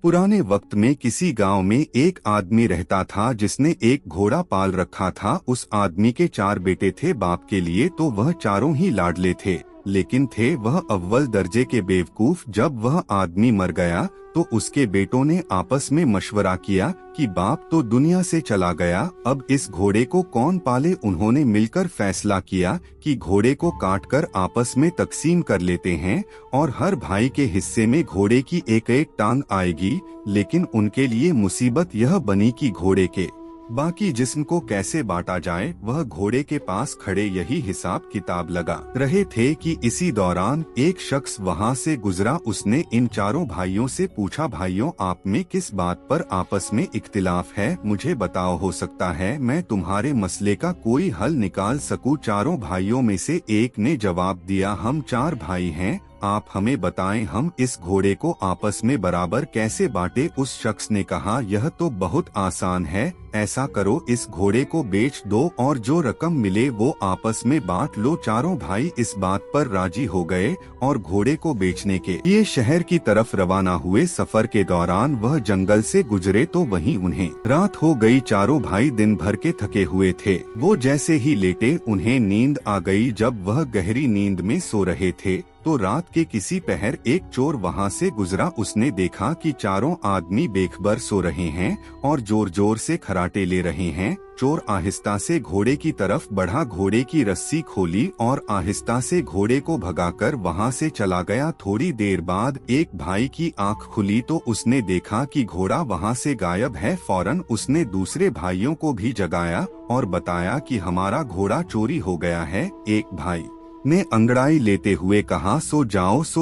पुराने वक्त में किसी गांव में एक आदमी रहता था जिसने एक घोड़ा पाल रखा था। उस आदमी के 4 बेटे थे। बाप के लिए तो वह चारों ही लाडले थे, लेकिन थे वह अव्वल दर्जे के बेवकूफ। जब वह आदमी मर गया तो उसके बेटों ने आपस में मशवरा किया कि बाप तो दुनिया से चला गया, अब इस घोड़े को कौन पाले। उन्होंने मिलकर फैसला किया कि घोड़े को काटकर आपस में तकसीम कर लेते हैं और हर भाई के हिस्से में घोड़े की एक एक टांग आएगी। लेकिन उनके लिए मुसीबत यह बनी कि घोड़े के बाकी जिस्म को कैसे बांटा जाए। वह घोड़े के पास खड़े यही हिसाब किताब लगा रहे थे कि इसी दौरान एक शख्स वहां से गुजरा। उसने इन चारों भाइयों से पूछा, भाइयों आप में किस बात पर आपस में इख्तिलाफ है, मुझे बताओ, हो सकता है मैं तुम्हारे मसले का कोई हल निकाल सकूं। चारों भाइयों में से एक ने जवाब दिया, हम 4 भाई हैं, आप हमें बताएं हम इस घोड़े को आपस में बराबर कैसे बांटे। उस शख्स ने कहा, यह तो बहुत आसान है, ऐसा करो इस घोड़े को बेच दो और जो रकम मिले वो आपस में बांट लो। चारों भाई इस बात पर राजी हो गए और घोड़े को बेचने के लिए शहर की तरफ रवाना हुए। सफर के दौरान वह जंगल से गुजरे तो वहीं उन्हें रात हो गई। चारों भाई दिन भर के थके हुए थे। वो जैसे ही लेटे उन्हें नींद आ गई। जब वह गहरी नींद में सो रहे थे तो रात के किसी पहर एक चोर वहां से गुजरा। उसने देखा कि चारों आदमी बेखबर सो रहे हैं और जोर जोर से खराटे ले रहे हैं। चोर आहिस्ता से घोड़े की तरफ बढ़ा, घोड़े की रस्सी खोली और आहिस्ता से घोड़े को भगाकर वहां से चला गया। थोड़ी देर बाद एक भाई की आंख खुली तो उसने देखा कि घोड़ा वहां से गायब है। फौरन उसने दूसरे भाइयों को भी जगाया और बताया कि हमारा घोड़ा चोरी हो गया है। एक भाई ने अंगड़ाई लेते हुए कहा, सो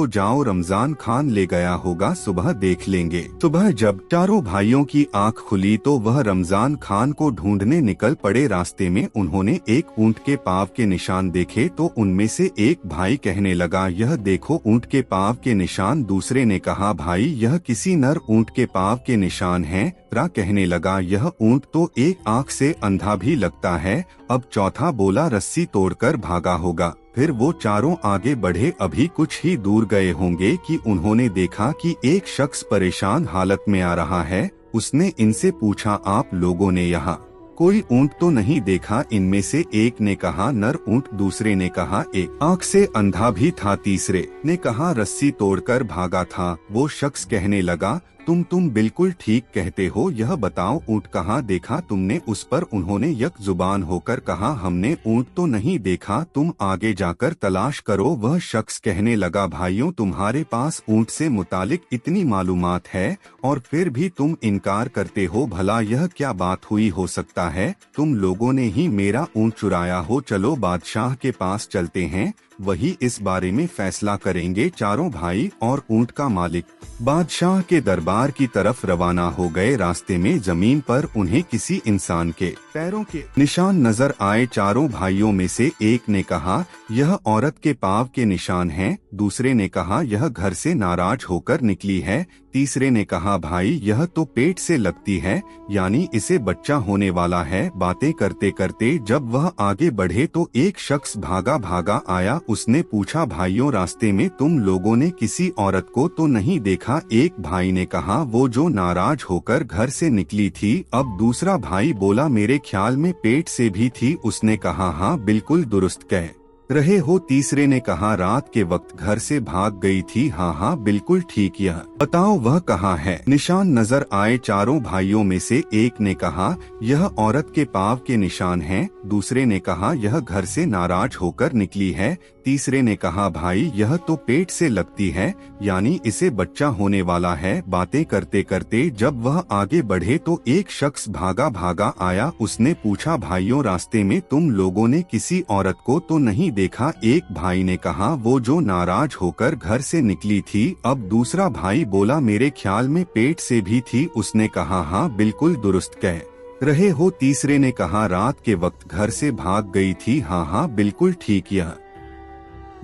जाओ, रमजान खान ले गया होगा, सुबह देख लेंगे। सुबह जब चारों भाइयों की आंख खुली तो वह रमजान खान को ढूंढने निकल पड़े। रास्ते में उन्होंने एक ऊंट के पाँव के निशान देखे तो उनमें से एक भाई कहने लगा, यह देखो ऊंट के पाँव के निशान। दूसरे ने कहा, भाई यह किसी नर ऊंट के पाँव के निशान हैं। रा कहने लगा, यह ऊंट तो एक आंख से अंधा भी लगता है। अब चौथा बोला, रस्सी तोड़कर भागा होगा। फिर वो चारों आगे बढ़े। अभी कुछ ही दूर गए होंगे कि उन्होंने देखा कि एक शख्स परेशान हालत में आ रहा है। उसने इनसे पूछा, आप लोगों ने यहाँ कोई ऊंट तो नहीं देखा? इनमें से एक ने कहा, नर ऊंट। दूसरे ने कहा, एक आंख से अंधा भी था। तीसरे ने कहा, रस्सी तोड़कर भागा था। वो शख्स कहने लगा, तुम बिल्कुल ठीक कहते हो, यह बताओ ऊंट कहाँ देखा तुमने? उस पर उन्होंने यक जुबान होकर कहा, हमने ऊंट तो नहीं देखा, तुम आगे जाकर तलाश करो। वह शख्स कहने लगा, भाइयों तुम्हारे पास ऊंट से मुतालिक इतनी मालूमात है और फिर भी तुम इनकार करते हो, भला यह क्या बात हुई हो सकता है तुम लोगों ने ही मेरा ऊंट चुराया हो। चलो बादशाह के पास चलते हैं, वही इस बारे में फैसला करेंगे। चारों भाई और ऊंट का मालिक बादशाह के दरबार की तरफ रवाना हो गए। रास्ते में जमीन पर उन्हें किसी इंसान के पैरों के निशान नजर आए। चारों भाइयों में से एक ने कहा, यह औरत के पाँव के निशान हैं। दूसरे ने कहा, यह घर से नाराज होकर निकली है। तीसरे ने कहा, भाई यह तो पेट से लगती है, यानी इसे बच्चा होने वाला है। बातें करते करते जब वह आगे बढ़े तो एक शख्स भागा भागा आया। उसने पूछा, भाइयों रास्ते में तुम लोगों ने किसी औरत को तो नहीं देखा? एक भाई ने कहा, वो जो नाराज होकर घर से निकली थी। अब दूसरा भाई बोला, मेरे ख्याल में पेट से भी थी। उसने कहा, हाँ बिल्कुल दुरुस्त कह रहे हो। तीसरे ने कहा, रात के वक्त घर से भाग गई थी। हाँ बिल्कुल ठीक, यह बताओ वह कहाँ है? निशान नजर आए। चारों भाइयों में से एक ने कहा, यह औरत के पाँव के निशान हैं। दूसरे ने कहा, यह घर से नाराज होकर निकली है। तीसरे ने कहा, भाई यह तो पेट से लगती है, यानी इसे बच्चा होने वाला है। बातें करते करते जब वह आगे बढ़े तो एक शख्स भागा भागा आया। उसने पूछा, भाइयों रास्ते में तुम लोगों ने किसी औरत को तो नहीं देखा? एक भाई ने कहा, वो जो नाराज होकर घर से निकली थी। अब दूसरा भाई बोला, मेरे ख्याल में पेट से भी थी। उसने कहा, हाँ बिल्कुल दुरुस्त कह रहे हो। तीसरे ने कहा, रात के वक्त घर से भाग गई थी। हाँ बिल्कुल ठीक, यह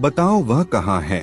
बताओ वह कहाँ है?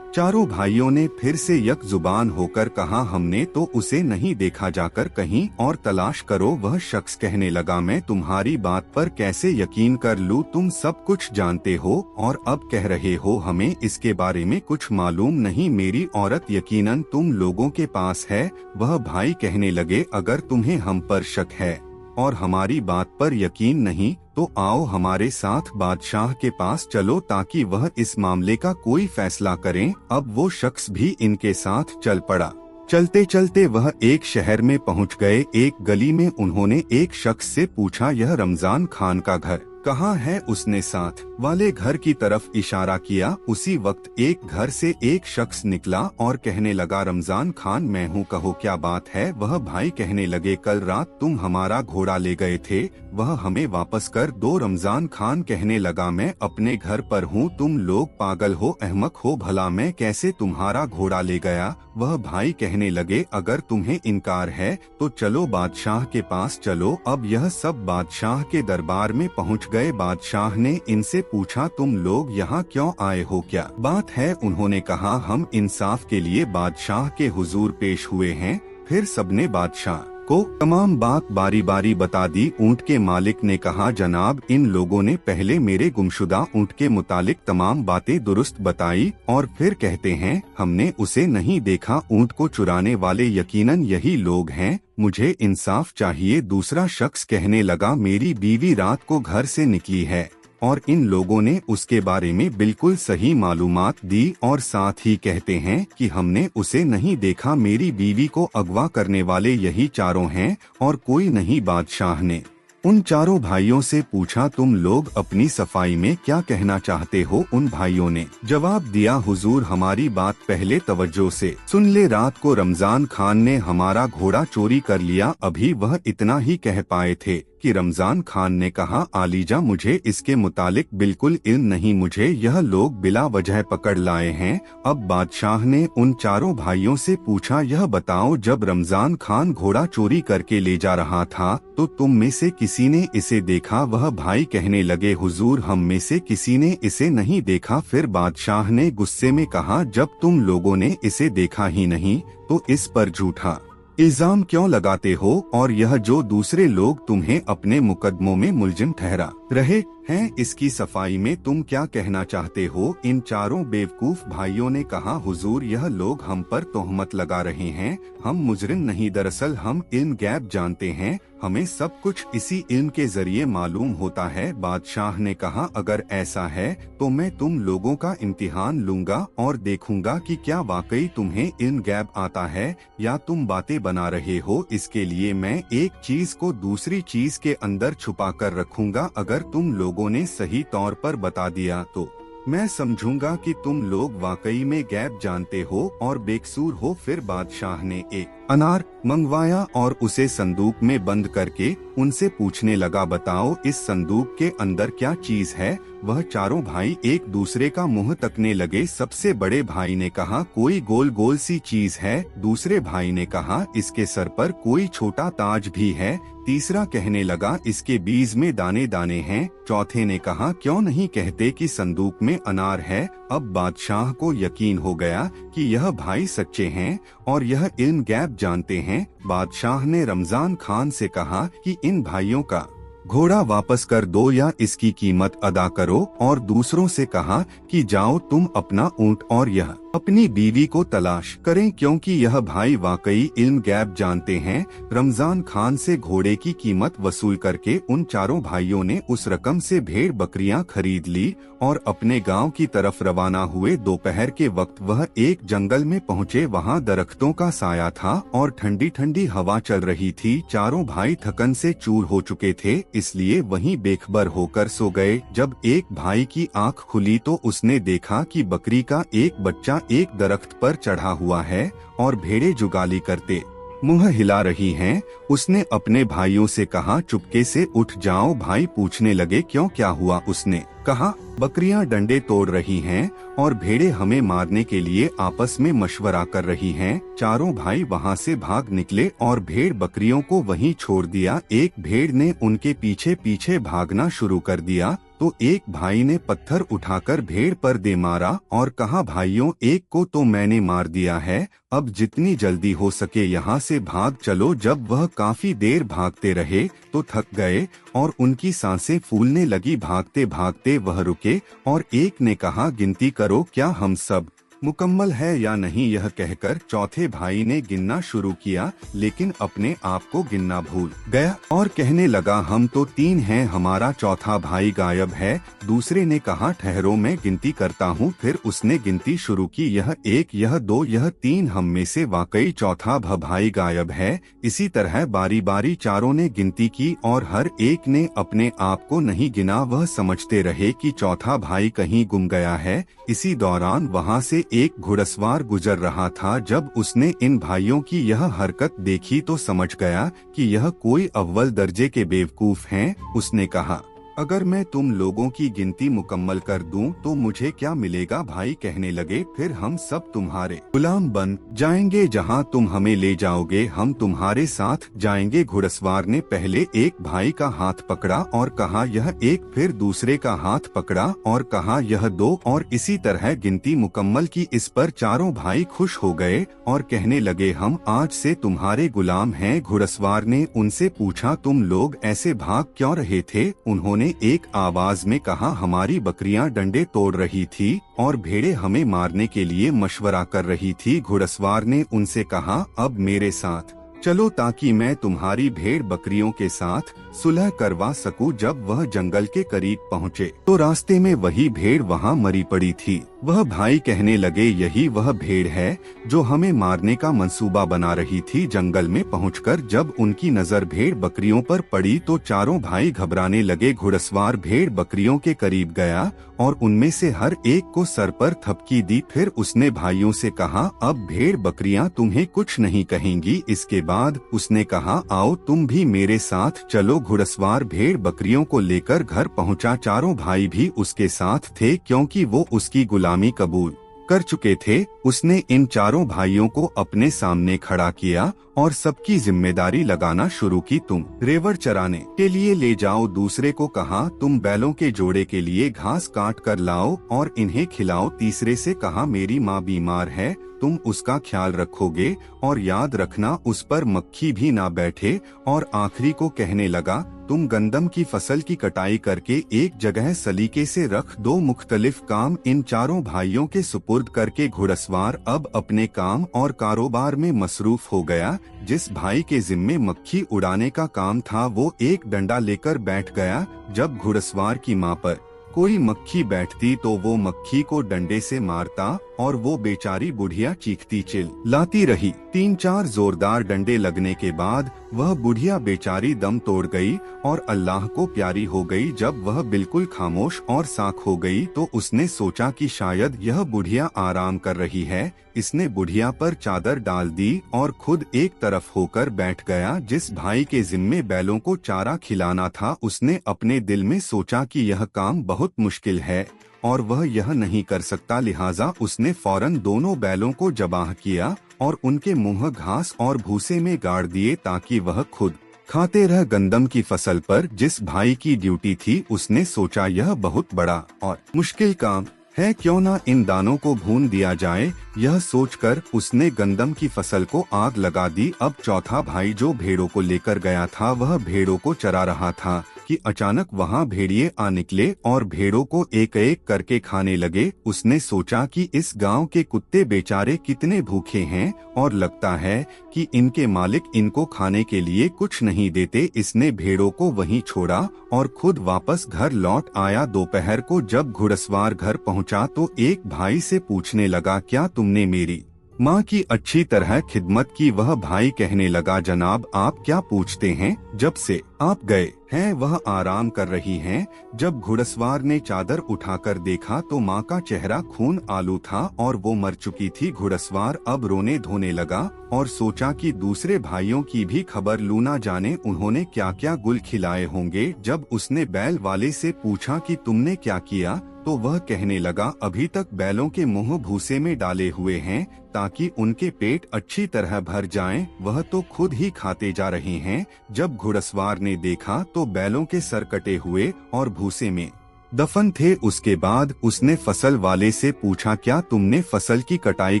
चारों भाइयों ने फिर से यक जुबान होकर कहा, हमने तो उसे नहीं देखा, जाकर कहीं और तलाश करो। वह शख्स कहने लगा, मैं तुम्हारी बात पर कैसे यकीन कर लूं? तुम सब कुछ जानते हो और अब कह रहे हो हमें इसके बारे में कुछ मालूम नहीं। मेरी औरत यकीनन तुम लोगों के पास है। वह भाई कहने लगे, अगर तुम्हें हम पर शक है और हमारी बात पर यकीन नहीं तो आओ हमारे साथ बादशाह के पास चलो ताकि वह इस मामले का कोई फैसला करें। अब वो शख्स भी इनके साथ चल पड़ा। चलते चलते वह एक शहर में पहुंच गए। एक गली में उन्होंने एक शख्स से पूछा, यह रमजान खान का घर कहाँ है? उसने साथ वाले घर की तरफ इशारा किया। उसी वक्त एक घर से एक शख्स निकला और कहने लगा, रमजान खान मैं हूँ, कहो क्या बात है? वह भाई कहने लगे, कल रात तुम हमारा घोड़ा ले गए थे, वह हमें वापस कर दो। रमजान खान कहने लगा, मैं अपने घर पर हूँ, तुम लोग पागल हो, अहमक हो, भला मैं कैसे तुम्हारा घोड़ा ले गया? वह भाई कहने लगे, अगर तुम्हें इनकार है तो चलो बादशाह के पास चलो। अब यह सब बादशाह के दरबार में पहुंच गए। बादशाह ने इनसे पूछा, तुम लोग यहाँ क्यों आए हो, क्या बात है? उन्होंने कहा, हम इंसाफ के लिए बादशाह के हुजूर पेश हुए हैं। फिर सबने बादशाह को तमाम बात बारी बारी बता दी। ऊंट के मालिक ने कहा, जनाब इन लोगों ने पहले मेरे गुमशुदा ऊंट के मुतालिक तमाम बातें दुरुस्त बताई और फिर कहते हैं हमने उसे नहीं देखा। ऊंट को चुराने वाले यकीनन यही लोग हैं, मुझे इंसाफ चाहिए। दूसरा शख्स कहने लगा, मेरी बीवी रात को घर से निकली है और इन लोगों ने उसके बारे में बिल्कुल सही मालूमात दी और साथ ही कहते हैं कि हमने उसे नहीं देखा। मेरी बीवी को अगवा करने वाले यही चारों हैं और कोई नहीं। बादशाह ने उन चारों भाइयों से पूछा, तुम लोग अपनी सफाई में क्या कहना चाहते हो? उन भाइयों ने जवाब दिया, हुजूर हमारी बात पहले तवज्जो से सुन ले। रात को रमजान खान ने हमारा घोड़ा चोरी कर लिया। अभी वह इतना ही कह पाए थे कि रमजान खान ने कहा, आलीजा मुझे इसके मुतालिक बिल्कुल इल्म नहीं, मुझे यह लोग बिला वजह पकड़ लाए हैं। अब बादशाह ने उन चारों भाइयों से पूछा, यह बताओ जब रमजान खान घोड़ा चोरी करके ले जा रहा था तो तुम में से किसी ने इसे देखा? वह भाई कहने लगे, हुजूर हम में से किसी ने इसे नहीं देखा। फिर बादशाह ने गुस्से में कहा, जब तुम लोगों ने इसे देखा ही नहीं तो इस पर झूठा इल्जाम क्यों लगाते हो? और यह जो दूसरे लोग तुम्हें अपने मुकदमों में मुलजिम ठहरा रहे हैं, इसकी सफाई में तुम क्या कहना चाहते हो? इन चारों बेवकूफ भाइयों ने कहा, हुजूर यह लोग हम पर तोहमत लगा रहे हैं, हम मुजरिम नहीं, दरअसल हम इल्म गैब जानते हैं, हमें सब कुछ इसी इल्म के जरिए मालूम होता है। बादशाह ने कहा, अगर ऐसा है तो मैं तुम लोगों का इम्तिहान लूंगा और देखूंगा कि क्या वाकई तुम्हें इल्म गैब आता है या तुम बातें बना रहे हो। इसके लिए मैं एक चीज को दूसरी चीज के अंदर छुपा कर रखूंगा। अगर तुम लोगों ने सही तौर पर बता दिया तो मैं समझूंगा कि तुम लोग वाकई में गैब जानते हो और बेकसूर हो। फिर बादशाह ने एक अनार मंगवाया और उसे संदूक में बंद करके उनसे पूछने लगा, बताओ इस संदूक के अंदर क्या चीज है? वह चारों भाई एक दूसरे का मुंह तकने लगे। सबसे बड़े भाई ने कहा, कोई गोल गोल सी चीज है। दूसरे भाई ने कहा, इसके सर पर कोई छोटा ताज भी है। तीसरा कहने लगा, इसके बीज में दाने दाने हैं। चौथे ने कहा, क्यों नहीं कहते कि संदूक में अनार है? अब बादशाह को यकीन हो गया कि यह भाई सच्चे हैं और यह इल्म गैब जानते हैं। बादशाह ने रमजान खान से कहा कि इन भाइयों का घोड़ा वापस कर दो या इसकी कीमत अदा करो, और दूसरों से कहा कि जाओ तुम अपना ऊंट और यह अपनी बीवी को तलाश करें, क्योंकि यह भाई वाकई इल्म गैब जानते हैं। रमजान खान से घोड़े की कीमत वसूल करके उन चारों भाइयों ने उस रकम से भेड़ बकरियां खरीद ली और अपने गांव की तरफ रवाना हुए। दोपहर के वक्त वह एक जंगल में पहुंचे। वहां दरख्तों का साया था और ठंडी ठंडी हवा चल रही थी। चारों भाई थकन से चूर हो चुके थे, इसलिए वहीं बेखबर होकर सो गए। जब एक भाई की आंख खुली तो उसने देखा कि बकरी का एक बच्चा एक दरख्त पर चढ़ा हुआ है और भेड़ें जुगाली करते मुंह हिला रही हैं। उसने अपने भाइयों से कहा, चुपके से उठ जाओ। भाई पूछने लगे, क्यों, क्या हुआ? उसने कहा, बकरियां डंडे तोड़ रही हैं और भेड़ें हमें मारने के लिए आपस में मशवरा कर रही हैं। चारों भाई वहां से भाग निकले और भेड़ बकरियों को वहीं छोड़ दिया। एक भेड़ ने उनके पीछे पीछे भागना शुरू कर दिया तो एक भाई ने पत्थर उठाकर भेड़ पर दे मारा और कहा, भाइयों, एक को तो मैंने मार दिया है, अब जितनी जल्दी हो सके यहाँ से भाग चलो। जब वह काफी देर भागते रहे तो थक गए और उनकी सांसें फूलने लगी। भागते भागते वह रुके और एक ने कहा, गिनती करो, क्या हम सब मुकम्मल है या नहीं। यह कहकर चौथे भाई ने गिनना शुरू किया, लेकिन अपने आप को गिनना भूल गया और कहने लगा, हम तो 3 हैं, हमारा चौथा भाई गायब है। दूसरे ने कहा, ठहरो, मैं गिनती करता हूँ। फिर उसने गिनती शुरू की, यह 1, यह 2, यह 3, हम में से वाकई चौथा भाई गायब है। इसी तरह बारी बारी चारों ने गिनती की और हर एक ने अपने आप को नहीं गिना। वह समझते रहे कि चौथा भाई कहीं गुम गया है। इसी दौरान वहाँ से एक घुड़सवार गुजर रहा था। जब उसने इन भाइयों की यह हरकत देखी तो समझ गया कि यह कोई अव्वल दर्जे के बेवकूफ हैं। उसने कहा, अगर मैं तुम लोगों की गिनती मुकम्मल कर दूं तो मुझे क्या मिलेगा। भाई कहने लगे, फिर हम सब तुम्हारे गुलाम बन जाएंगे, जहां तुम हमें ले जाओगे हम तुम्हारे साथ जाएंगे। घुड़सवार ने पहले एक भाई का हाथ पकड़ा और कहा, यह 1, फिर दूसरे का हाथ पकड़ा और कहा, यह 2, और इसी तरह गिनती मुकम्मल की। इस पर चारों भाई खुश हो गए और कहने लगे, हम आज से तुम्हारे गुलाम हैं। घुड़सवार ने उनसे पूछा, तुम लोग ऐसे भाग क्यों रहे थे। उन्होंने एक आवाज में कहा, हमारी बकरियां डंडे तोड़ रही थी और भेड़ें हमें मारने के लिए मशवरा कर रही थी। घुड़सवार ने उनसे कहा, अब मेरे साथ चलो ताकि मैं तुम्हारी भेड़ बकरियों के साथ सुलह करवा सकूं। जब वह जंगल के करीब पहुँचे तो रास्ते में वही भेड़ वहाँ मरी पड़ी थी। वह भाई कहने लगे, यही वह भेड़ है जो हमें मारने का मंसूबा बना रही थी। जंगल में पहुंचकर जब उनकी नजर भेड़ बकरियों पर पड़ी तो चारों भाई घबराने लगे। घुड़सवार भेड़ बकरियों के करीब गया और उनमें से हर एक को सर पर थपकी दी। फिर उसने भाइयों से कहा, अब भेड़ बकरियां तुम्हें कुछ नहीं कहेंगी। इसके बाद उसने कहा, आओ तुम भी मेरे साथ चलो। घुड़सवार भेड़ बकरियों को लेकर घर पहुंचा। चारों भाई भी उसके साथ थे क्योंकि वो उसकी गुलामी कबूल कर चुके थे। उसने इन चारों भाइयों को अपने सामने खड़ा किया और सबकी जिम्मेदारी लगाना शुरू की। तुम रेवड़ चराने के लिए ले जाओ। दूसरे को कहा, तुम बैलों के जोड़े के लिए घास काट कर लाओ और इन्हें खिलाओ। तीसरे से कहा, मेरी माँ बीमार है, तुम उसका ख्याल रखोगे और याद रखना उस पर मक्खी भी ना बैठे। और आखिरी को कहने लगा, तुम गंदम की फसल की कटाई करके एक जगह सलीके से रख दो। मुख्तलिफ काम इन चारों भाइयों के सुपुर्द करके घुड़सवार अब अपने काम और कारोबार में मसरूफ हो गया। जिस भाई के जिम्मे मक्खी उड़ाने का काम था वो एक डंडा लेकर बैठ गया। जब घुड़सवार की माँ पर कोई मक्खी बैठती तो वो मक्खी को डंडे से मारता और वो बेचारी बुढ़िया चीखती चिल्लाती रही। 3-4 जोरदार डंडे लगने के बाद वह बुढ़िया बेचारी दम तोड़ गई और अल्लाह को प्यारी हो गई। जब वह बिल्कुल खामोश और साख हो गई तो उसने सोचा कि शायद यह बुढ़िया आराम कर रही है। इसने बुढ़िया पर चादर डाल दी और खुद एक तरफ होकर बैठ गया। जिस भाई के जिम्मे बैलों को चारा खिलाना था उसने अपने दिल में सोचा कि यह काम बहुत मुश्किल है और वह यह नहीं कर सकता, लिहाजा उसने फौरन दोनों बैलों को जबाह किया और उनके मुंह घास और भूसे में गाड़ दिए ताकि वह खुद खाते रह। गंदम की फसल पर जिस भाई की ड्यूटी थी उसने सोचा यह बहुत बड़ा और मुश्किल काम है, क्यों ना इन दानों को भून दिया जाए। यह सोचकर उसने गंदम की फसल को आग लगा दी। अब चौथा भाई जो भेड़ों को लेकर गया था वह भेड़ों को चरा रहा था कि अचानक वहां भेड़िए आ निकले और भेड़ों को एक एक करके खाने लगे। उसने सोचा कि इस गांव के कुत्ते बेचारे कितने भूखे हैं और लगता है कि इनके मालिक इनको खाने के लिए कुछ नहीं देते। इसने भेड़ों को वहीं छोड़ा और खुद वापस घर लौट आया। दोपहर को जब घुड़सवार घर पहुंचा तो एक भाई से पूछने लगा, क्या तुमने मेरी माँ की अच्छी तरह खिदमत की। वह भाई कहने लगा, जनाब आप क्या पूछते हैं, जब से आप गए हैं वह आराम कर रही हैं। जब घुड़सवार ने चादर उठाकर देखा तो माँ का चेहरा खून आलू था और वो मर चुकी थी। घुड़सवार अब रोने धोने लगा और सोचा कि दूसरे भाइयों की भी खबर लूं, ना जाने उन्होंने क्या क्या गुल खिलाए होंगे। जब उसने बैल वाले से पूछा कि तुमने क्या किया तो वह कहने लगा, अभी तक बैलों के मुंह भूसे में डाले हुए हैं ताकि उनके पेट अच्छी तरह भर जाएं, वह तो खुद ही खाते जा रहे हैं। जब घुड़सवार ने देखा तो बैलों के सर कटे हुए और भूसे में दफन थे। उसके बाद उसने फसल वाले से पूछा, क्या तुमने फसल की कटाई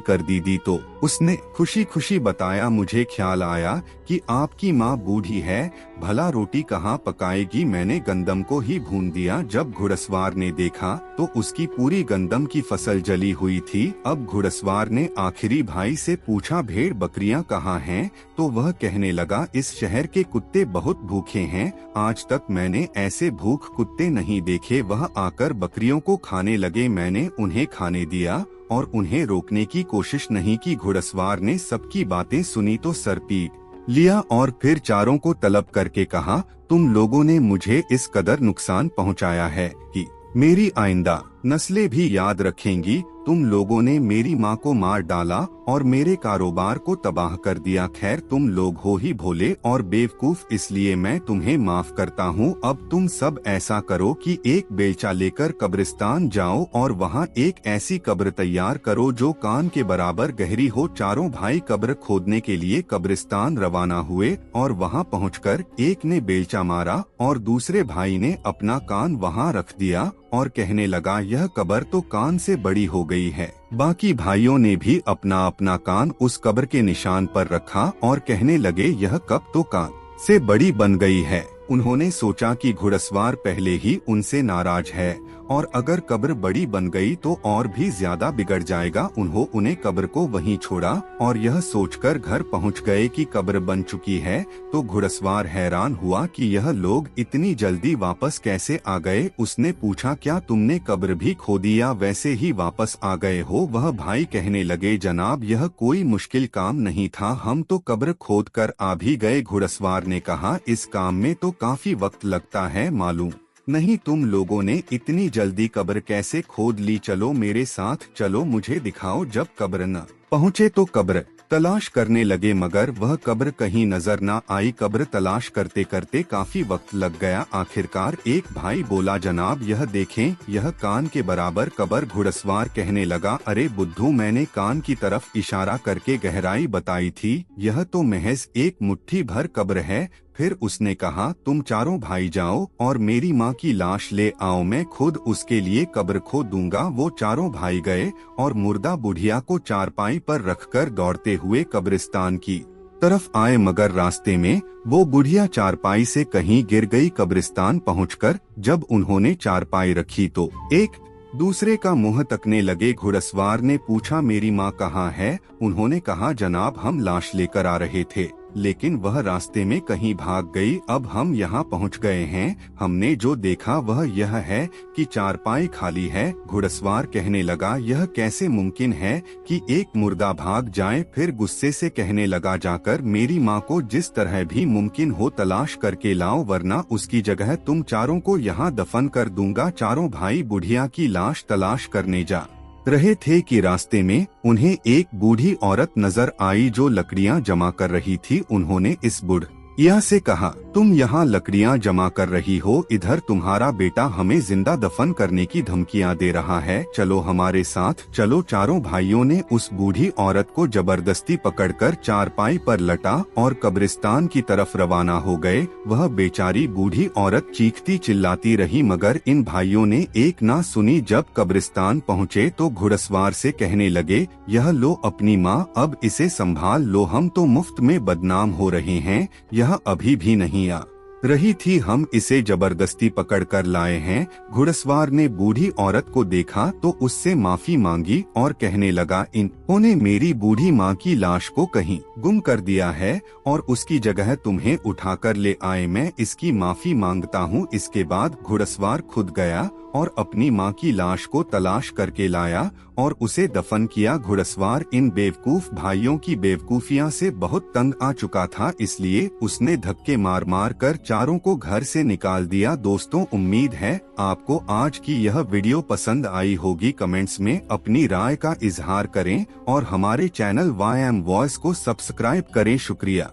कर दी? तो उसने खुशी खुशी बताया, मुझे ख्याल आया कि आपकी माँ बूढ़ी है, भला रोटी कहाँ पकाएगी, मैंने गंदम को ही भून दिया। जब घुड़सवार ने देखा तो उसकी पूरी गंदम की फसल जली हुई थी। अब घुड़सवार ने आखिरी भाई से पूछा, भेड़ बकरियां कहाँ हैं? तो वह कहने लगा, इस शहर के कुत्ते बहुत भूखे हैं, आज तक मैंने ऐसे भूख कुत्ते नहीं देखे। वह आकर बकरियों को खाने लगे, मैंने उन्हें खाने दिया और उन्हें रोकने की कोशिश नहीं की। घुड़सवार ने सबकी बातें सुनी तो सर पीट लिया और फिर चारों को तलब करके कहा, तुम लोगों ने मुझे इस कदर नुकसान पहुंचाया है कि मेरी आइंदा नस्लें भी याद रखेंगी। तुम लोगों ने मेरी माँ को मार डाला और मेरे कारोबार को तबाह कर दिया। खैर, तुम लोग हो ही भोले और बेवकूफ, इसलिए मैं तुम्हें माफ करता हूँ। अब तुम सब ऐसा करो कि एक बेलचा लेकर कब्रिस्तान जाओ और वहाँ एक ऐसी कब्र तैयार करो जो कान के बराबर गहरी हो। चारों भाई कब्र खोदने के लिए कब्रिस्तान रवाना हुए और वहाँ पहुंचकर एक ने बेलचा मारा और दूसरे भाई ने अपना कान वहाँ रख दिया और कहने लगा, यह कब्र तो कान से बड़ी हो गई है। बाकी भाइयों ने भी अपना अपना कान उस कब्र के निशान पर रखा और कहने लगे, यह कब्र तो कान से बड़ी बन गई है। उन्होंने सोचा कि घुड़सवार पहले ही उनसे नाराज है और अगर कब्र बड़ी बन गई तो और भी ज्यादा बिगड़ जाएगा। उन्हें कब्र को वहीं छोड़ा और यह सोचकर घर पहुंच गए कि कब्र बन चुकी है। तो घुड़सवार हैरान हुआ कि यह लोग इतनी जल्दी वापस कैसे आ गए। उसने पूछा, क्या तुमने कब्र भी खोदी या वैसे ही वापस आ गए हो? वह भाई कहने लगे, जनाब यह कोई मुश्किल काम नहीं था, हम तो कब्र खोद कर आ भी गए। घुड़सवार ने कहा, इस काम में तो काफी वक्त लगता है, मालूम नहीं तुम लोगों ने इतनी जल्दी कब्र कैसे खोद ली। चलो मेरे साथ चलो, मुझे दिखाओ। जब कब्र न पहुँचे तो कब्र तलाश करने लगे मगर वह कब्र कहीं नजर न आई। कब्र तलाश करते करते काफी वक्त लग गया। आखिरकार एक भाई बोला, जनाब यह देखें, यह कान के बराबर कब्र। घुड़सवार कहने लगा, अरे बुद्धू, मैंने कान की तरफ इशारा करके गहराई बताई थी, यह तो महज एक मुट्ठी भर कब्र है। फिर उसने कहा, तुम चारों भाई जाओ और मेरी माँ की लाश ले आओ, मैं खुद उसके लिए कब्र खोद दूंगा। वो चारों भाई गए और मुर्दा बुढ़िया को चारपाई पर रखकर दौड़ते हुए कब्रिस्तान की तरफ आए मगर रास्ते में वो बुढ़िया चारपाई से कहीं गिर गई। कब्रिस्तान पहुंचकर जब उन्होंने चारपाई रखी तो एक दूसरे का मुंह तकने लगे। घुड़सवार ने पूछा, मेरी माँ कहाँ है? उन्होंने कहा, जनाब हम लाश लेकर आ रहे थे लेकिन वह रास्ते में कहीं भाग गई। अब हम यहाँ पहुँच गए हैं। हमने जो देखा वह यह है कि चारपाई खाली है। घुड़सवार कहने लगा, यह कैसे मुमकिन है कि एक मुर्दा भाग जाए? फिर गुस्से से कहने लगा, जाकर मेरी माँ को जिस तरह भी मुमकिन हो तलाश करके लाओ, वरना उसकी जगह तुम चारों को यहाँ दफन कर दूंगा। चारों भाई बुढ़िया की लाश तलाश करने जा रहे थे कि रास्ते में उन्हें एक बूढ़ी औरत नजर आई जो लकड़ियां जमा कर रही थी। उन्होंने इस बुढ़िया से कहा, तुम यहाँ लकड़ियाँ जमा कर रही हो, इधर तुम्हारा बेटा हमें जिंदा दफन करने की धमकियाँ दे रहा है, चलो हमारे साथ चलो। चारों भाइयों ने उस बूढ़ी औरत को जबरदस्ती पकड़कर चारपाई पर लटा और कब्रिस्तान की तरफ रवाना हो गए। वह बेचारी बूढ़ी औरत चीखती चिल्लाती रही मगर इन भाइयों ने एक ना सुनी। जब कब्रिस्तान पहुँचे तो घुड़सवार से कहने लगे, यह लो अपनी माँ, अब इसे संभाल लो, हम तो मुफ्त में बदनाम हो रहे हैं, यह अभी भी नहीं आ रही थी, हम इसे जबरदस्ती पकड़ कर लाए हैं। घुड़सवार ने बूढ़ी औरत को देखा तो उससे माफी मांगी और कहने लगा, इन्होंने मेरी बूढ़ी माँ की लाश को कहीं गुम कर दिया है और उसकी जगह तुम्हें उठाकर ले आए, मैं इसकी माफी मांगता हूँ। इसके बाद घुड़सवार खुद गया और अपनी माँ की लाश को तलाश करके लाया और उसे दफन किया। घुड़सवार इन बेवकूफ भाइयों की बेवकूफियाँ से बहुत तंग आ चुका था, इसलिए उसने धक्के मार मार कर चारों को घर से निकाल दिया। दोस्तों, उम्मीद है आपको आज की यह वीडियो पसंद आई होगी। कमेंट्स में अपनी राय का इजहार करें और हमारे चैनल YM वॉइस को सब्सक्राइब करें। शुक्रिया।